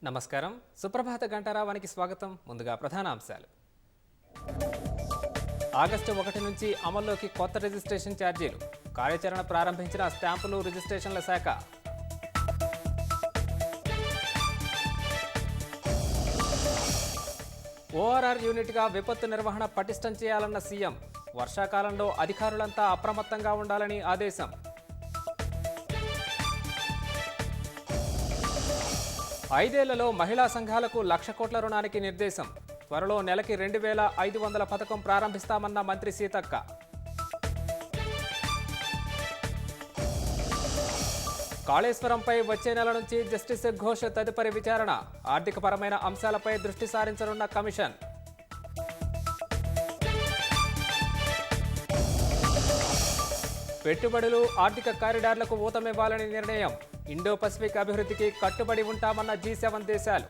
నమస్కారం. సుప్రభాత గంటారావానికి స్వాగతం. ముందుగా ప్రధాన అంశాలు. ఆగస్టు 1 నుంచి అమల్లోకి కొత్త రిజిస్ట్రేషన్ ఛార్జీలు. కార్యాచరణ ప్రారంభించిన స్టాంపులు రిజిస్ట్రేషన్ల శాఖ. ఓఆర్ఆర్ యూనిట్గా విపత్తు నిర్వహణ పటిష్టం చేయాలన్న సీఎం. వర్షాకాలంలో అధికారులంతా అప్రమత్తంగా ఉండాలని ఆదేశం. ఐదేళ్లలో మహిళా సంఘాలకు 1,00,000 కోట్ల రుణానికి నిర్దేశం. త్వరలో నెలకి 2,500 పథకం ప్రారంభిస్తామన్న మంత్రి సీతక్క. కాళేశ్వరంపై వచ్చే నెల నుంచి జస్టిస్ ఘోష్ తదుపరి విచారణ. ఆర్థికపరమైన అంశాలపై దృష్టి సారించనున్న కమిషన్. పెట్టుబడులు, ఆర్థిక కారిడార్లకు ఊతమివ్వాలని నిర్ణయం. ఇండో పసిఫిక్ అభివృద్ధికి కట్టుబడి ఉంటామన్న G7 దేశాలు.